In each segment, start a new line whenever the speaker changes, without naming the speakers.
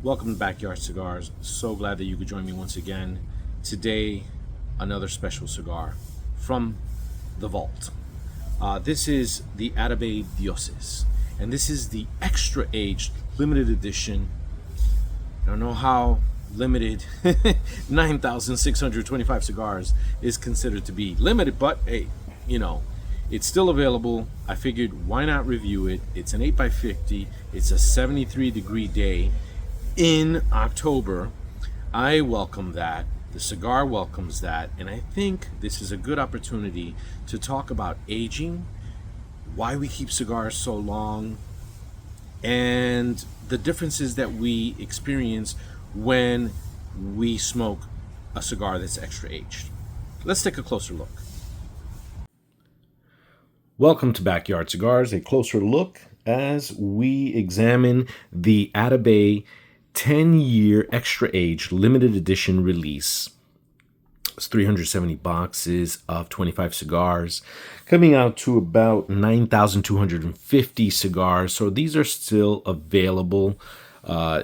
Welcome to Backyard Cigars. So glad that you could join me once again. Today, another special cigar from the vault. This is the Atabey Dioses, and this is the extra aged limited edition. I don't know how limited 9,625 cigars is considered to be limited, but hey, it's still available. I figured why not review it. It's an 8x50. It's a 73-degree day in October. I welcome that. The cigar welcomes that. And I think this is a good opportunity to talk about aging, why we keep cigars so long, and the differences that we experience when we smoke a cigar that's extra aged. Let's take a closer look. Welcome to Backyard Cigars, a closer look as we examine the Atabey 10-year extra age limited edition release. It's 370 boxes of 25 cigars, coming out to about 9,250 cigars. So these are still available. I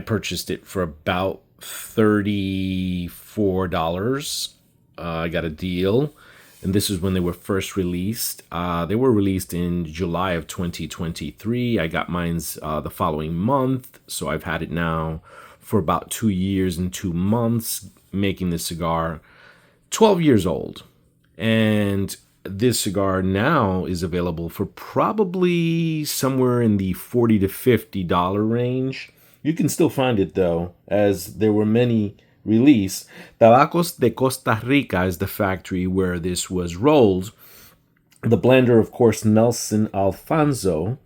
purchased it for about $34. I got a deal. And this is when they were first released. They were released in July of 2023. I got mine's the following month. So I've had it now for about 2 years and 2 months, making this cigar 12 years old. And this cigar now is available for probably somewhere in the $40 to $50 range. You can still find it though, as there were many release. Tabacos de Costa Rica is the factory where this was rolled. The blender, of course, Nelson Alfonso.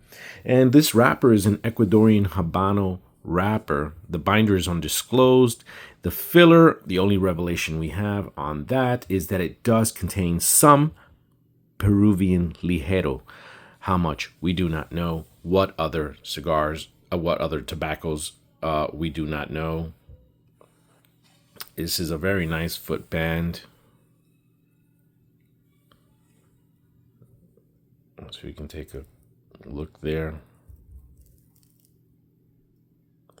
And this wrapper is an Ecuadorian Habano wrapper. The binder is undisclosed. The filler, the only revelation we have on that is that it does contain some Peruvian Ligero. How much, we do not know. What other cigars, what other tobaccos, we do not know. This is a very nice footband. So we can take a look there.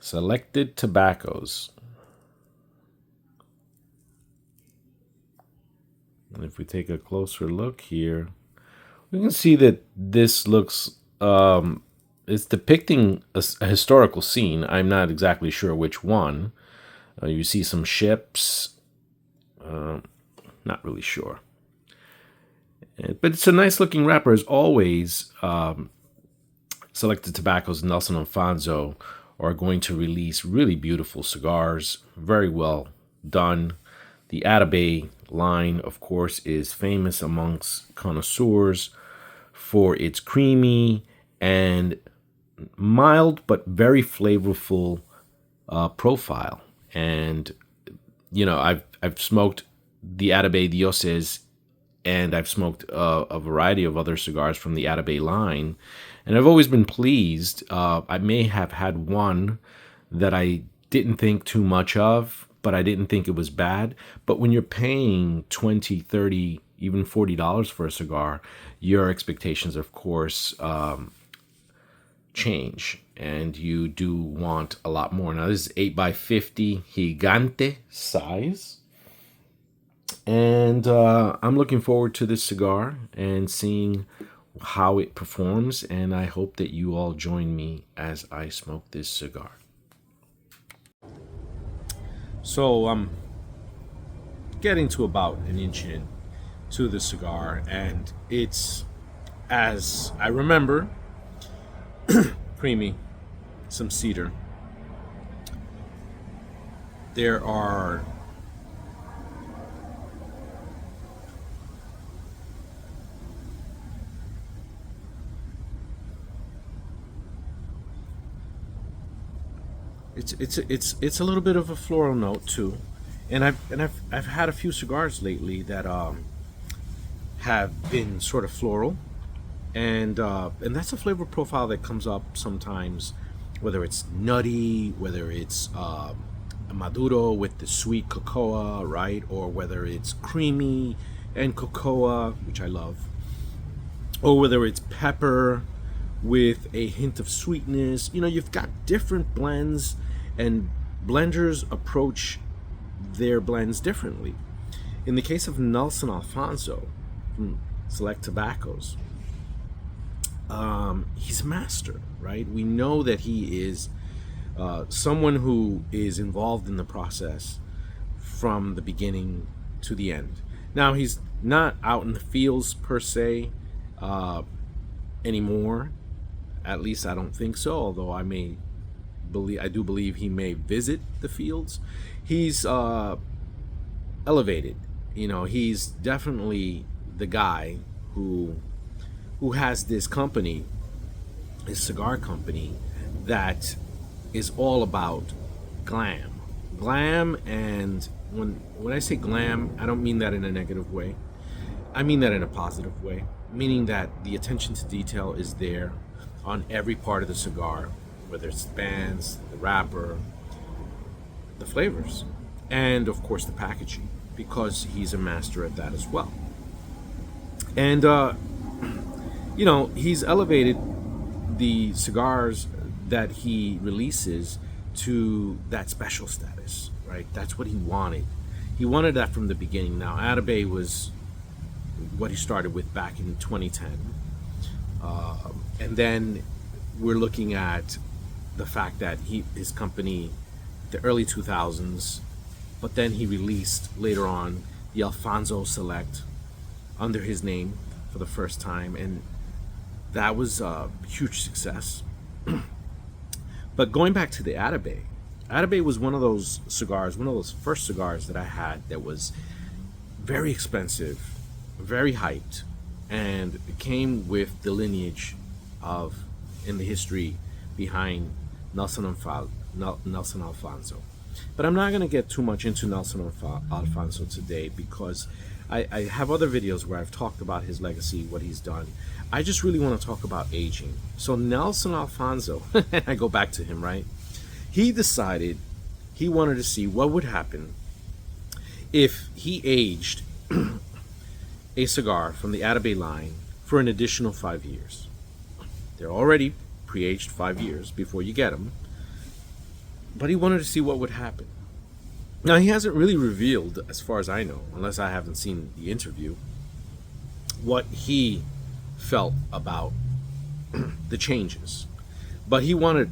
Selected tobaccos. And if we take a closer look here, we can see that this looks, it's depicting a historical scene. I'm not exactly sure which one. You see some ships. Not really sure. But it's a nice looking wrapper as always. Selected Tobaccos, Nelson Alfonso are going to release really beautiful cigars. Very well done. The Atabey line, of course, is famous amongst connoisseurs for its creamy and mild but very flavorful profile. And I've smoked the Atabey Dioses, and I've smoked a variety of other cigars from the Atabey line, and I've always been pleased. I may have had one that I didn't think too much of, but I didn't think it was bad. But when you're paying $20, $30, even $40 for a cigar, your expectations, of course, change, and you do want a lot more. Now this is 8x50 Gigante size, and I'm looking forward to this cigar and seeing how it performs, and I hope that you all join me as I smoke this cigar. So I'm getting to about an inch into the cigar, and it's, as I remember, creamy, some cedar. There are it's a little bit of a floral note too, and I've had a few cigars lately that have been sort of floral. And that's a flavor profile that comes up sometimes, whether it's nutty, whether it's maduro with the sweet cocoa, right? Or whether it's creamy and cocoa, which I love. Or whether it's pepper with a hint of sweetness. You've got different blends, And blenders approach their blends differently. In the case of Nelson Alfonso from Select Tobaccos, he's a master, right? We know that he is someone who is involved in the process from the beginning to the end. Now, he's not out in the fields per se anymore. At least I don't think so, although I do believe he may visit the fields. He's elevated. He's definitely the guy who has this company, his cigar company, that is all about glam. And when I say glam, I don't mean that in a negative way. I mean that in a positive way, meaning that the attention to detail is there on every part of the cigar, whether it's the bands, the wrapper, the flavors, and of course the packaging, because he's a master at that as well. And he's elevated the cigars that he releases to that special status, right? That's what he wanted. He wanted that from the beginning. Now, Atabey was what he started with back in 2010. And then we're looking at the fact that his company, the early 2000s, but then he released later on the Alfonso Select under his name for the first time, and that was a huge success. But going back to the Atabey was one of those cigars, one of those first cigars that I had that was very expensive, very hyped, and it came with the lineage of, in the history behind Nelson Alfonso. But I'm not going to get too much into Nelson Alfonso today, because I have other videos where I've talked about his legacy, what he's done. I just really want to talk about aging. So Nelson Alfonso, and I go back to him, right? He decided he wanted to see what would happen if he aged a cigar from the Atabey line for an additional 5 years. They're already pre-aged 5 years before you get them, but he wanted to see what would happen. Now, he hasn't really revealed, as far as I know, unless I haven't seen the interview, what he felt about the changes. But he wanted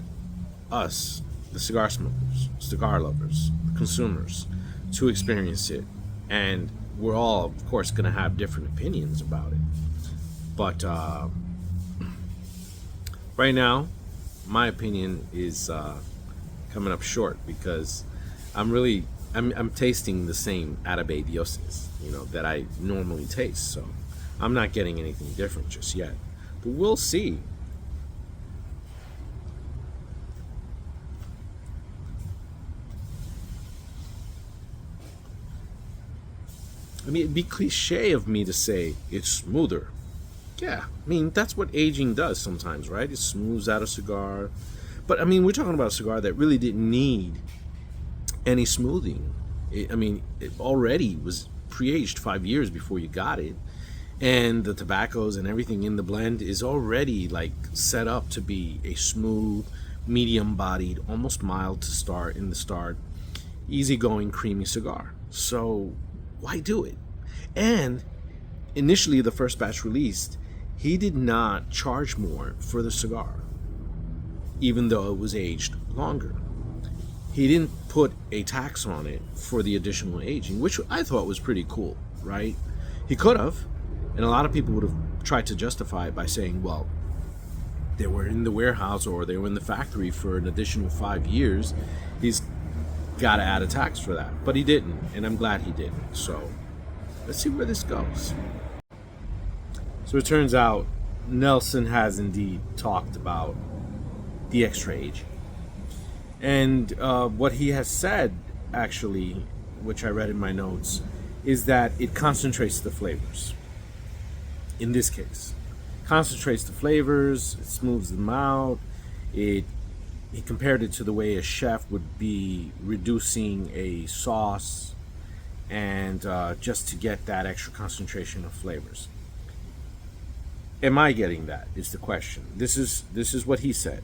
us, the cigar smokers, cigar lovers, consumers, to experience it. And we're all, of course, going to have different opinions about it. But right now, my opinion is coming up short, because I'm tasting the same Atabey Dioses, that I normally taste. So I'm not getting anything different just yet. But we'll see. I mean, it'd be cliche of me to say it's smoother. Yeah, I mean, that's what aging does sometimes, right? It smooths out a cigar. But, I mean, we're talking about a cigar that really didn't need any smoothing. It already was pre-aged 5 years before you got it. And the tobaccos and everything in the blend is already, set up to be a smooth, medium-bodied, almost mild to start, easygoing, creamy cigar. So why do it? And initially, the first batch released, he did not charge more for the cigar, even though it was aged longer. He didn't put a tax on it for the additional aging, which I thought was pretty cool, right? He could have, and a lot of people would have tried to justify it by saying, well, they were in the warehouse or they were in the factory for an additional 5 years. He's got to add a tax for that. But he didn't, and I'm glad he didn't. So let's see where this goes. So it turns out Nelson has indeed talked about the extra aging. And what he has said, actually, which I read in my notes, is that it concentrates the flavors. In this case, concentrates the flavors, it smooths them out. He compared it to the way a chef would be reducing a sauce, and just to get that extra concentration of flavors. Am I getting that? Is the question. This is what he said.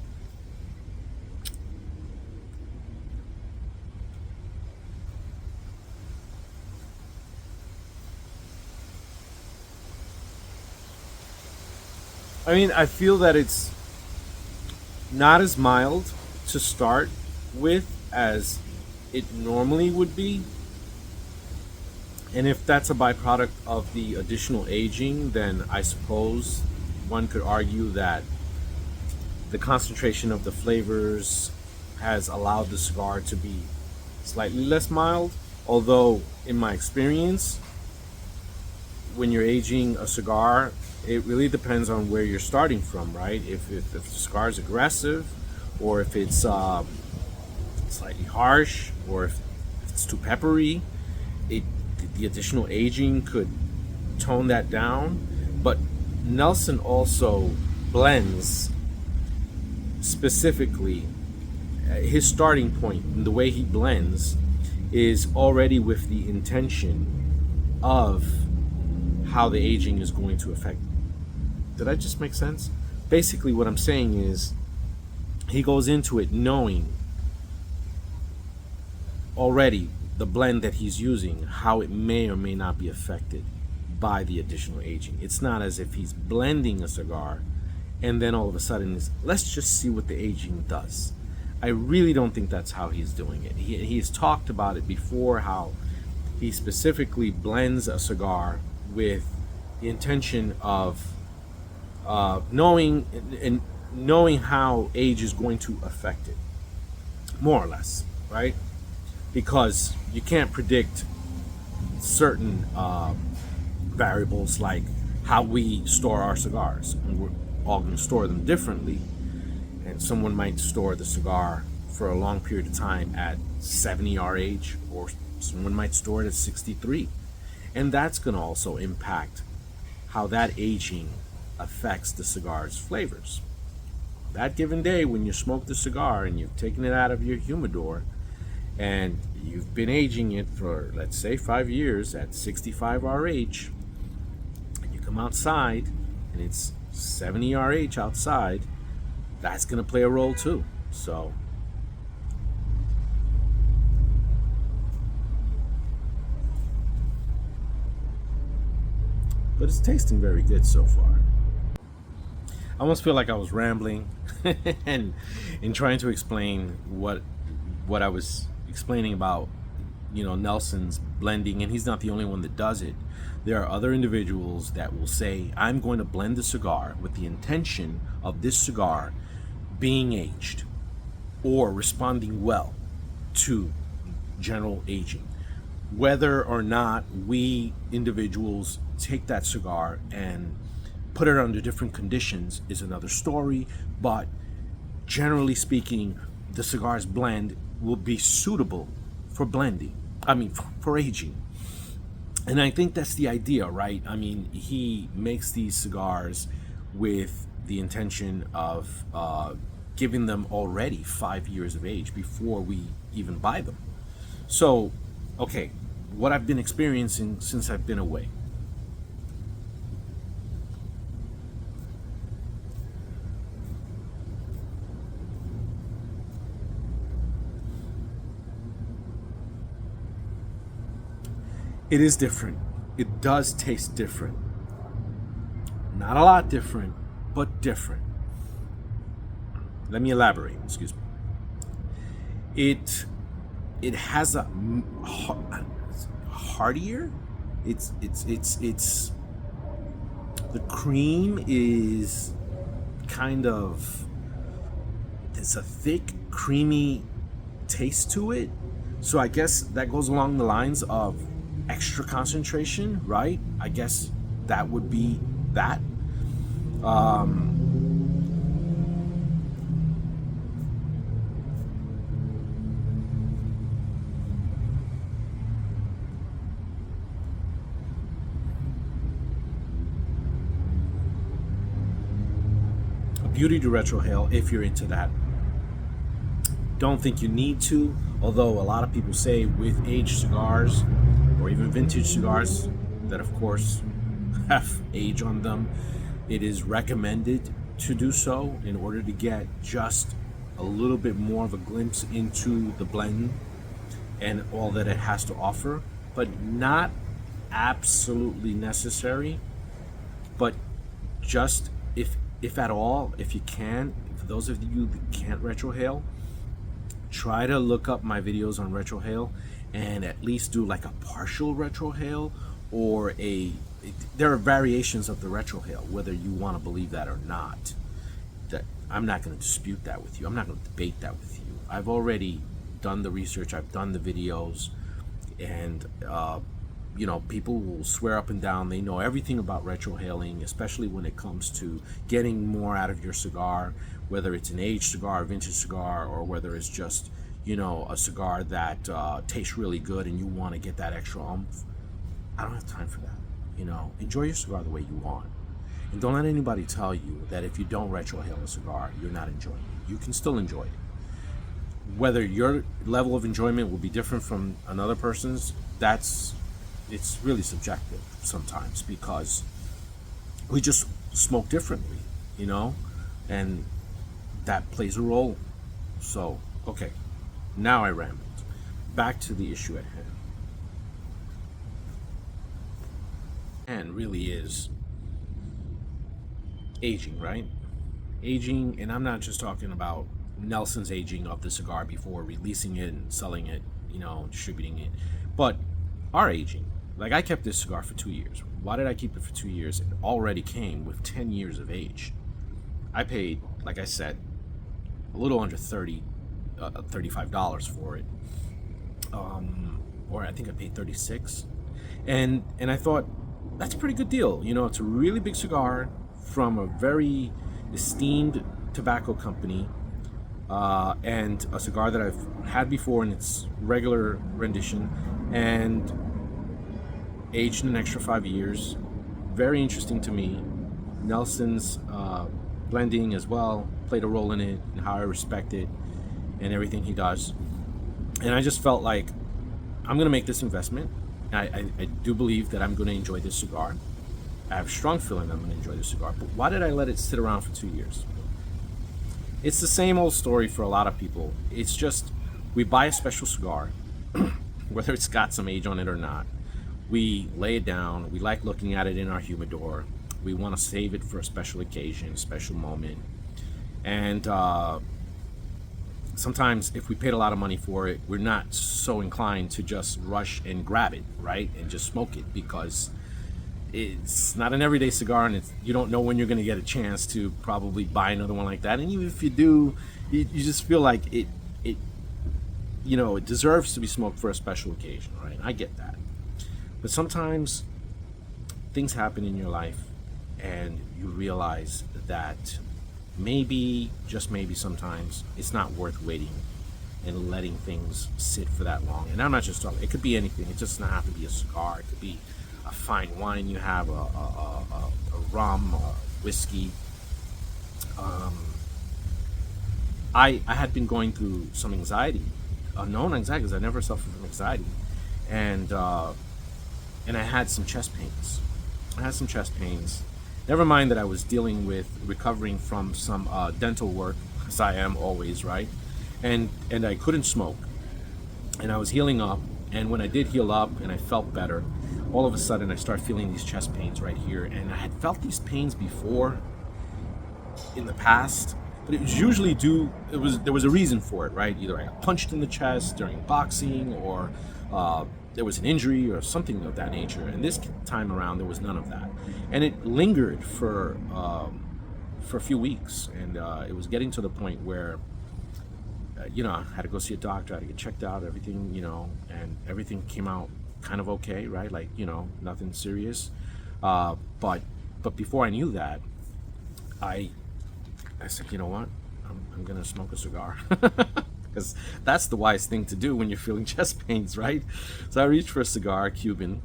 I mean, I feel that it's not as mild to start with as it normally would be. And if that's a byproduct of the additional aging, then I suppose one could argue that the concentration of the flavors has allowed the cigar to be slightly less mild. Although, in my experience, when you're aging a cigar, it really depends on where you're starting from, right? If the cigar is aggressive, or if it's slightly harsh, or if it's too peppery, it the additional aging could tone that down. But Nelson also blends specifically. His starting point and the way he blends is already with the intention of how the aging is going to affect. Did I just make sense? Basically, what I'm saying is he goes into it knowing already the blend that he's using, how it may or may not be affected by the additional aging. It's not as if he's blending a cigar and then all of a sudden is, let's just see what the aging does. I really don't think that's how he's doing it. He's talked about it before, how he specifically blends a cigar with the intention of knowing how age is going to affect it, more or less, right? Because you can't predict certain variables like how we store our cigars, and we're all going to store them differently. And someone might store the cigar for a long period of time at 70 RH, or someone might store it at 63. And that's going to also impact how that aging affects the cigar's flavors. That given day, when you smoke the cigar and you've taken it out of your humidor and you've been aging it for, let's say, 5 years at 65 RH, and you come outside and it's 70 RH outside, that's going to play a role too. So but it's tasting very good so far. I almost feel like I was rambling and in trying to explain what I was explaining about, Nelson's blending, and he's not the only one that does it. There are other individuals that will say, I'm going to blend the cigar with the intention of this cigar being aged or responding well to general aging. Whether or not we individuals take that cigar and put it under different conditions is another story, but generally speaking, the cigar's blend will be suitable for blending. For aging. And I think that's the idea, right? I mean, he makes these cigars with the intention of giving them already 5 years of age before we even buy them. So, okay, what I've been experiencing since I've been away. It is different. It does taste different. Not a lot different, but different. Let me elaborate. Excuse me. It has a heartier. It's the cream is kind of, there's a thick, creamy taste to it. So I guess that goes along the lines of extra concentration, right? I guess that would be that. A beauty to retrohale if you're into that. Don't think you need to, although a lot of people say with aged cigars or even vintage cigars that of course have age on them, it is recommended to do so in order to get just a little bit more of a glimpse into the blend and all that it has to offer, but not absolutely necessary. But just if if at all, if you can, for those of you that can't retrohale, try to look up my videos on retrohale and at least do like a partial retrohale, or there are variations of the retrohale, whether you want to believe that or not. That I'm not going to dispute that with you. I'm not going to debate that with you. I've already done the research. I've done the videos, and people will swear up and down they know everything about retrohaling, especially when it comes to getting more out of your cigar, whether it's an aged cigar, a vintage cigar, or whether it's just a cigar that tastes really good and you want to get that extra oomph. I don't have time for that. Enjoy your cigar the way you want, and don't let anybody tell you that if you don't retrohale a cigar, you're not enjoying it. You can still enjoy it. Whether your level of enjoyment will be different from another person's, it's really subjective sometimes, because we just smoke differently, and that plays a role. So, okay, now I rambled. Back to the issue at hand. And really is aging, right? Aging, and I'm not just talking about Nelson's aging of the cigar before releasing it and selling it, distributing it, but our aging. Like, I kept this cigar for 2 years. Why did I keep it for 2 years? It already came with 10 years of age. I paid, like I said, a little under $35 for it, or I think I paid 36, and I thought that's a pretty good deal. It's a really big cigar from a very esteemed tobacco company, and a cigar that I've had before in its regular rendition, and aged an extra 5 years. Very interesting to me. Nelson's blending as well played a role in it, and how I respect it and everything he does. And I just felt like I'm going to make this investment. I do believe that I'm going to enjoy this cigar. I have a strong feeling I'm going to enjoy this cigar. But why did I let it sit around for 2 years? It's the same old story for a lot of people. It's just, we buy a special cigar, whether it's got some age on it or not. We lay it down. We like looking at it in our humidor. We want to save it for a special occasion, special moment. And sometimes if we paid a lot of money for it, we're not so inclined to just rush and grab it, right? And just smoke it, because it's not an everyday cigar, and you don't know when you're going to get a chance to probably buy another one like that. And even if you do, you just feel like it deserves to be smoked for a special occasion, right? I get that. But sometimes things happen in your life and you realize that maybe, just maybe sometimes, it's not worth waiting and letting things sit for that long. And I'm not just talking, it could be anything. It just does not have to be a cigar. It could be a fine wine you have, a rum, a whiskey. I had been going through some anxiety, unknown anxiety, because I never suffered from anxiety. And I had some chest pains. Never mind that I was dealing with recovering from some dental work, as I am always, right? And I couldn't smoke. And I was healing up. And when I did heal up and I felt better, all of a sudden I started feeling these chest pains right here. And I had felt these pains before in the past, but it was usually there was a reason for it, right? Either I got punched in the chest during boxing, or there was an injury or something of that nature. And this time around, there was none of that. And it lingered for a few weeks. And it was getting to the point where, I had to go see a doctor, I had to get checked out, everything, and everything came out kind of okay, right? Like, nothing serious. But before I knew that, I said, you know what? I'm going to smoke a cigar. Because that's the wise thing to do when you're feeling chest pains, right? So I reached for a cigar, Cuban,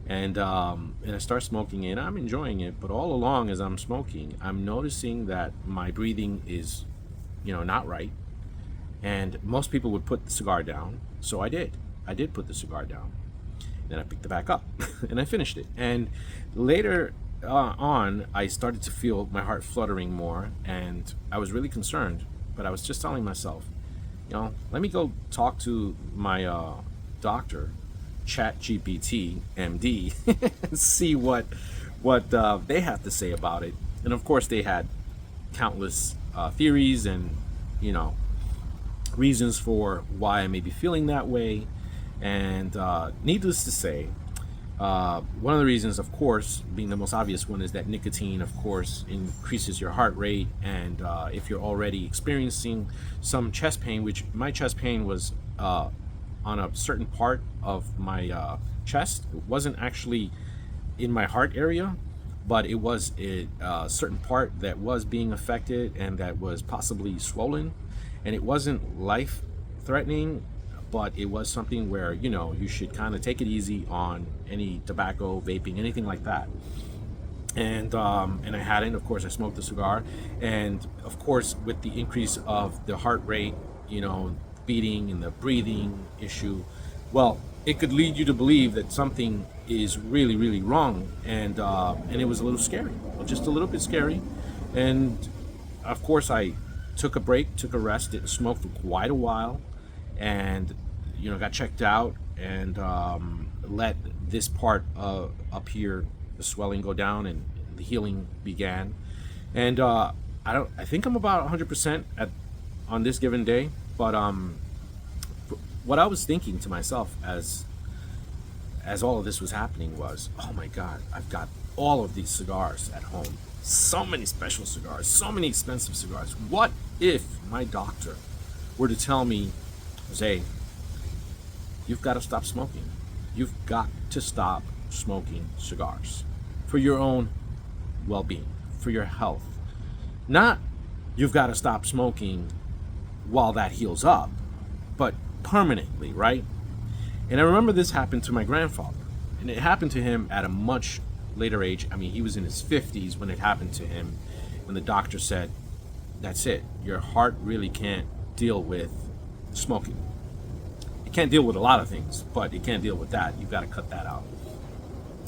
and I start smoking it. I'm enjoying it, but all along as I'm smoking, I'm noticing that my breathing is, not right. And most people would put the cigar down, so I did. I did put the cigar down. Then I picked it back up, and I finished it. And later on, I started to feel my heart fluttering more, and I was really concerned. But I was just telling myself, let me go talk to my doctor, ChatGPT, MD, and see what they have to say about it. And of course, they had countless theories and, you know, reasons for why I may be feeling that way. And needless to say, one of the reasons, of course, being the most obvious one, is that nicotine, of course, increases your heart rate. And if you're already experiencing some chest pain, which my chest pain was on a certain part of my chest, it wasn't actually in my heart area, but it was a certain part that was being affected and that was possibly swollen. And it wasn't life threatening, but it was something where, you know, you should kind of take it easy on any tobacco, vaping, anything like that. And I hadn't. Of course, I smoked a cigar, and of course, with the increase of the heart rate, you know, beating and the breathing issue, well, it could lead you to believe that something is really, really wrong, and it was a little scary, just a little bit scary. And of course, I took a break, took a rest, didn't smoke for quite a while, and, you know, got checked out and let this part up here, the swelling, go down, and the healing began. And I think I'm about 100% on this given day. But what I was thinking to myself as all of this was happening was, oh my God, I've got all of these cigars at home. So many special cigars, so many expensive cigars. What if my doctor were to tell me, Jose, you've got to stop smoking. You've got to stop smoking cigars for your own well-being, for your health. Not you've got to stop smoking while that heals up, but permanently, right? And I remember this happened to my grandfather, and it happened to him at a much later age. I mean, he was in his 50s when it happened to him, when the doctor said, that's it, your heart really can't deal with smoking. It can't deal with a lot of things, but it can't deal with that. You've got to cut that out.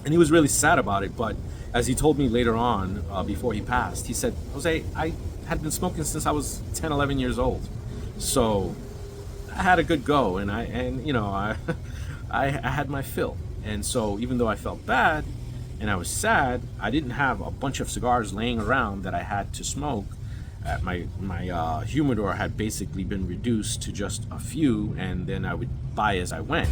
And he was really sad about it, but as he told me later on, before he passed, he said, Jose, I had been smoking since I was 10, 11 years old. So I had a good go, and I had my fill. And so even though I felt bad and I was sad, I didn't have a bunch of cigars laying around that I had to smoke. My humidor had basically been reduced to just a few, and then I would buy as I went.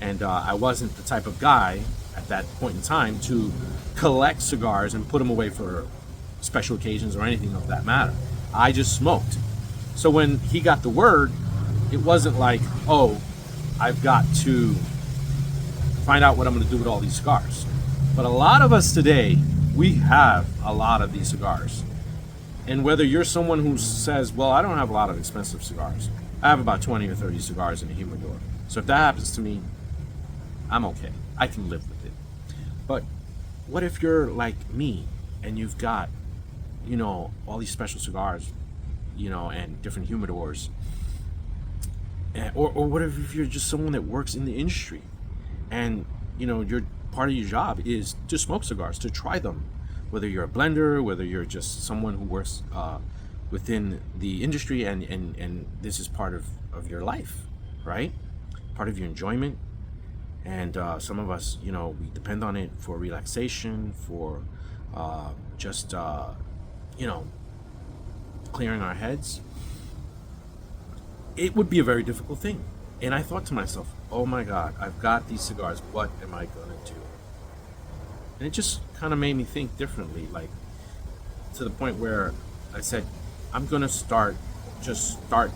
And I wasn't the type of guy at that point in time to collect cigars and put them away for special occasions or anything of that matter. I just smoked. So when he got the word, it wasn't like, oh, I've got to find out what I'm going to do with all these cigars. But a lot of us today, we have a lot of these cigars. And whether you're someone who says, well, I don't have a lot of expensive cigars, I have about 20 or 30 cigars in a humidor. So if that happens to me, I'm okay. I can live with it. But what if you're like me and you've got, you know, all these special cigars, you know, and different humidors? Or what if you're just someone that works in the industry and, you know, your part of your job is to smoke cigars, to try them, whether you're a blender, whether you're just someone who works within the industry, and this is part of your life, right? Part of your enjoyment. And some of us, you know, we depend on it for relaxation, for just, you know, clearing our heads. It would be a very difficult thing. And I thought to myself, oh my God, I've got these cigars. What am I going to do? And it just kind of made me think differently, like to the point where I said, I'm going to start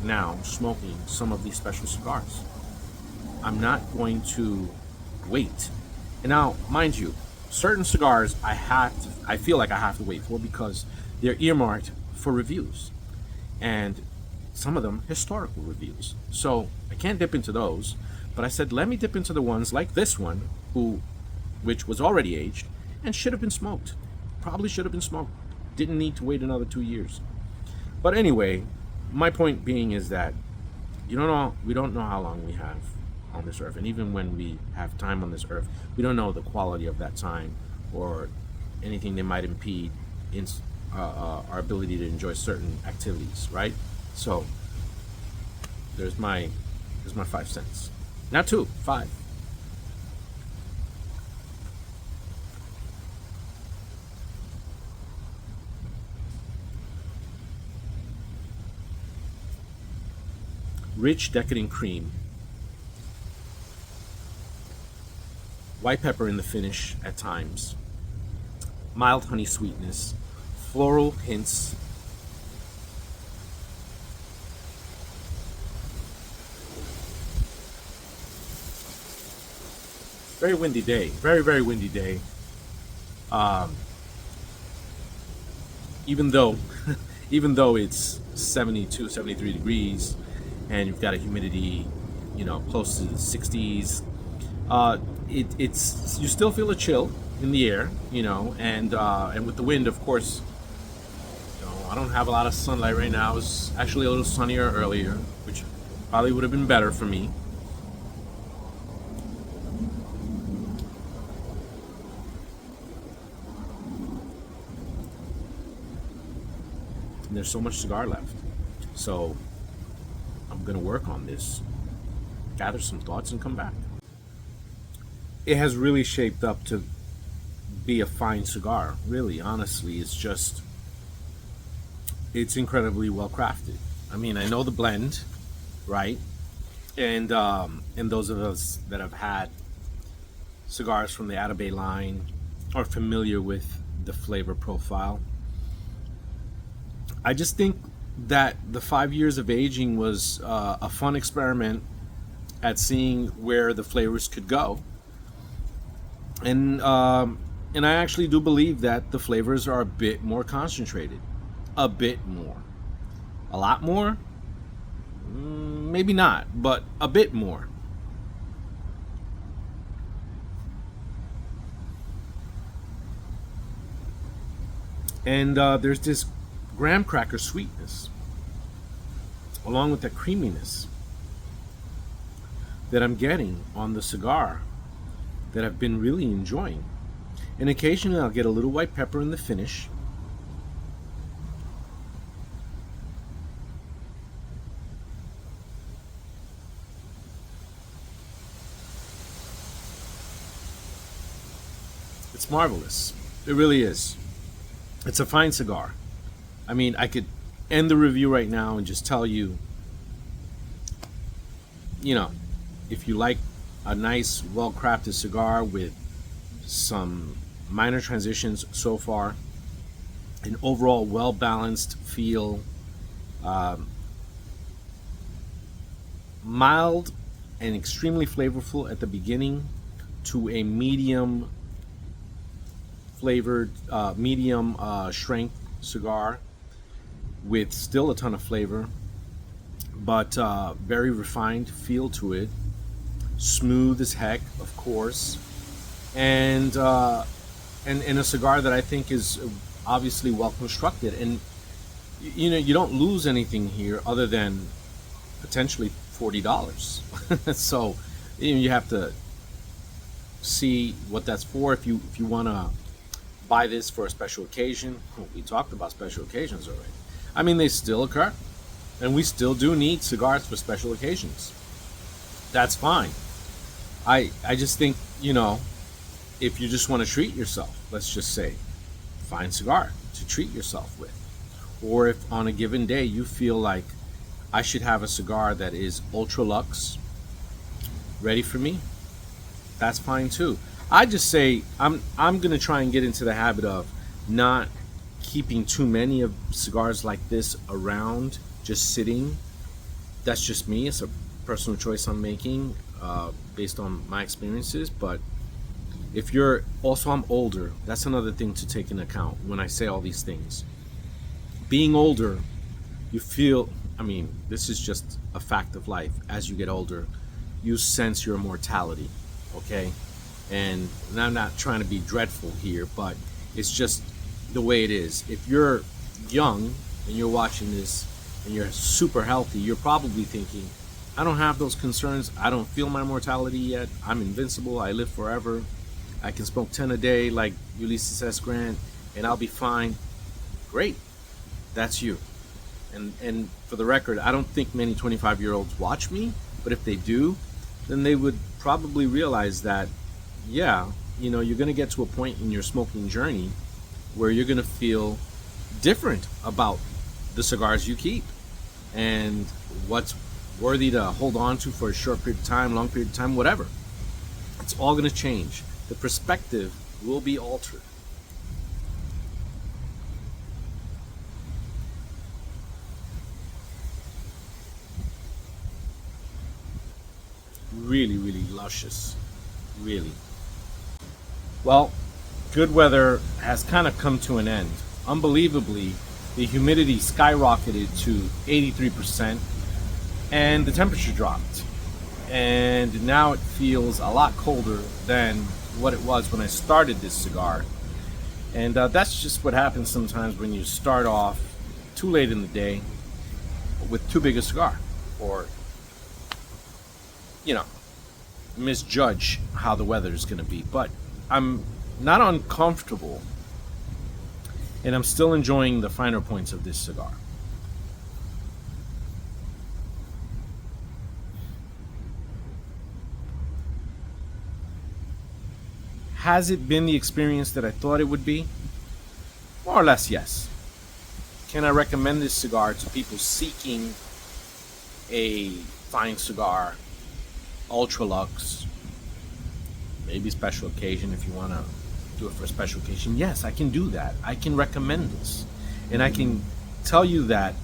now smoking some of these special cigars. I'm not going to wait. And now, mind you, certain cigars I feel like I have to wait for because they're earmarked for reviews. And some of them historical reviews. So I can't dip into those, but I said, let me dip into the ones like this one, which was already aged and should have been smoked. Probably should have been smoked. Didn't need to wait another 2 years. But anyway, my point being is that we don't know how long we have on this earth. And even when we have time on this earth, we don't know the quality of that time or anything that might impede in our ability to enjoy certain activities, right? So there's my 5 cents. Not 2, 5. Rich, decadent cream. White pepper in the finish at times. Mild honey sweetness. Floral hints. Very windy day. Very, very windy day. Um, even though even though it's 72, 73 degrees and you've got a humidity, close to the 60s, it's you still feel a chill in the air, and with the wind, of course. I don't have a lot of sunlight right now. It was actually a little sunnier earlier, which probably would have been better for me. And there's so much cigar left. So I'm going to work on this, gather some thoughts, and come back. It has really shaped up to be a fine cigar. Really, honestly, it's incredibly well crafted. I mean, I know the blend, right? And those of us that have had cigars from the Atabey line are familiar with the flavor profile. I just think that the 5 years of aging was a fun experiment at seeing where the flavors could go, and I actually do believe that the flavors are a bit more concentrated, a bit more, a lot more, maybe not, but a bit more. And there's this graham cracker sweetness, along with that creaminess that I'm getting on the cigar that I've been really enjoying. And occasionally I'll get a little white pepper in the finish. It's marvelous. It really is. It's a fine cigar. I mean, I could end the review right now and just tell you, if you like a nice, well-crafted cigar with some minor transitions so far, an overall well-balanced feel, mild and extremely flavorful at the beginning, to a medium flavored, medium strength cigar with still a ton of flavor, but very refined feel to it. Smooth as heck, of course, and a cigar that I think is obviously well constructed. And you don't lose anything here other than potentially $40. So you have to see what that's for. If you want to buy this for a special occasion, we talked about special occasions already. I mean, they still occur, and we still do need cigars for special occasions. That's fine. I just think, if you just want to treat yourself, let's just say, find cigar to treat yourself with. Or if on a given day you feel like I should have a cigar that is ultra luxe, ready for me, that's fine too. I just say I'm gonna try and get into the habit of not keeping too many of cigars like this around, just sitting. That's just me. It's a personal choice I'm making based on my experiences. But if you're also, I'm older. That's another thing to take into account when I say all these things. Being older, you feel, I mean, this is just a fact of life. As you get older, you sense your mortality, okay? And I'm not trying to be dreadful here, but it's just the way it is. If you're young and you're watching this and you're super healthy, you're probably thinking, I don't have those concerns. I don't feel my mortality yet. I'm invincible. I live forever. I can smoke 10 a day like Ulysses S. Grant and I'll be fine. Great. That's you. And for the record, I don't think many 25-year-olds watch me, but if they do, then they would probably realize that, yeah, you're going to get to a point in your smoking journey where you're going to feel different about the cigars you keep and what's worthy to hold on to for a short period of time, long period of time, whatever. It's all going to change. The perspective will be altered. Really, really luscious. Really. Well, good weather has kind of come to an end. Unbelievably, the humidity skyrocketed to 83% and the temperature dropped. And now it feels a lot colder than what it was when I started this cigar. And that's just what happens sometimes when you start off too late in the day with too big a cigar, or misjudge how the weather is going to be. But I'm not uncomfortable, and I'm still enjoying the finer points of this cigar. Has it been the experience that I thought it would be? More or less, yes. Can I recommend this cigar to people seeking a fine cigar, ultra luxe, maybe special occasion if you want to do it for a special occasion? Yes, I can do that. I can recommend this. And I can tell you that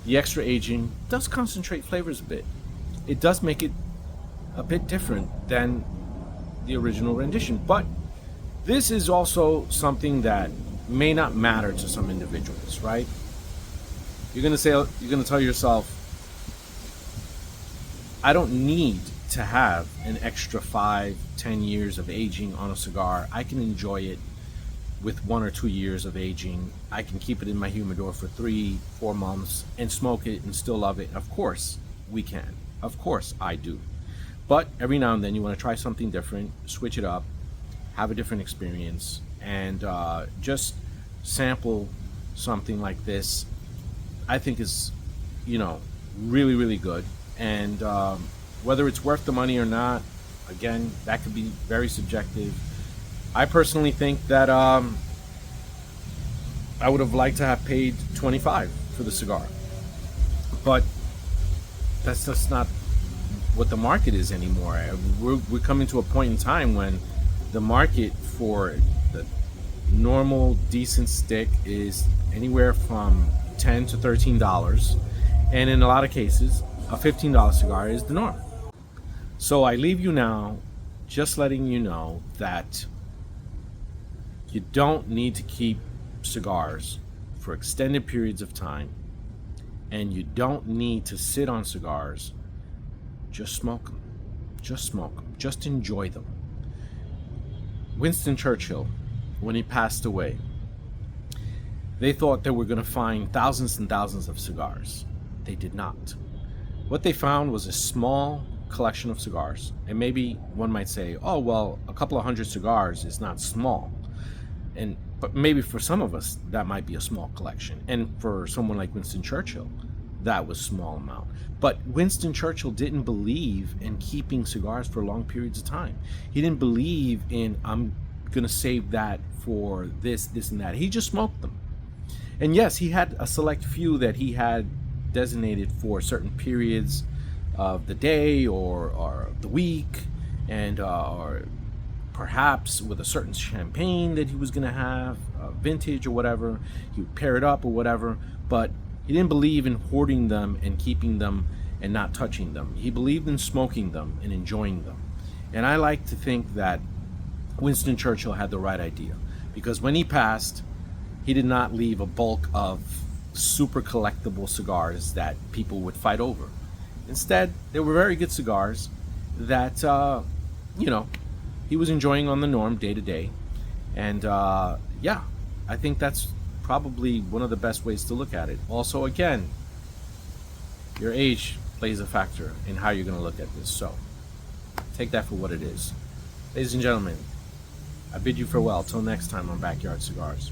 the extra aging does concentrate flavors a bit. It does make it a bit different than the original rendition. But this is also something that may not matter to some individuals, right? You're going to tell yourself, I don't need to have an extra 5-10 years of aging on a cigar. I can enjoy it with 1 or 2 years of aging. I can keep it in my humidor for 3-4 months and smoke it and still love it. Of course we can. Of course I do. But every now and then you want to try something different, switch it up, have a different experience, and just sample something like this. I think is, really, really good. And whether it's worth the money or not, again, that could be very subjective. I personally think that I would have liked to have paid $25 for the cigar, but that's just not what the market is anymore. We're coming to a point in time when the market for the normal decent stick is anywhere from $10 to $13, and in a lot of cases a $15 cigar is the norm. So I leave you now just letting you know that you don't need to keep cigars for extended periods of time, and you don't need to sit on cigars. Just smoke them. Just smoke them. Just enjoy them. Winston Churchill, when he passed away, they thought they were going to find thousands and thousands of cigars. They did not. What they found was a small collection of cigars. And maybe one might say, oh, well, a couple of hundred cigars is not small. But maybe for some of us, that might be a small collection. And for someone like Winston Churchill, that was a small amount. But Winston Churchill didn't believe in keeping cigars for long periods of time. He didn't believe in, I'm going to save that for this, and that. He just smoked them. And yes, he had a select few that he had designated for certain periods of the day or the week, and or perhaps with a certain champagne that he was going to have, vintage or whatever. He would pair it up or whatever, but he didn't believe in hoarding them and keeping them and not touching them. He believed in smoking them and enjoying them. And I like to think that Winston Churchill had the right idea, because when he passed, he did not leave a bulk of super collectible cigars that people would fight over. Instead, they were very good cigars that, he was enjoying on the norm day to day. And yeah, I think that's probably one of the best ways to look at it. Also, again, your age plays a factor in how you're going to look at this. So take that for what it is. Ladies and gentlemen, I bid you farewell. Till next time on Backyard Cigars.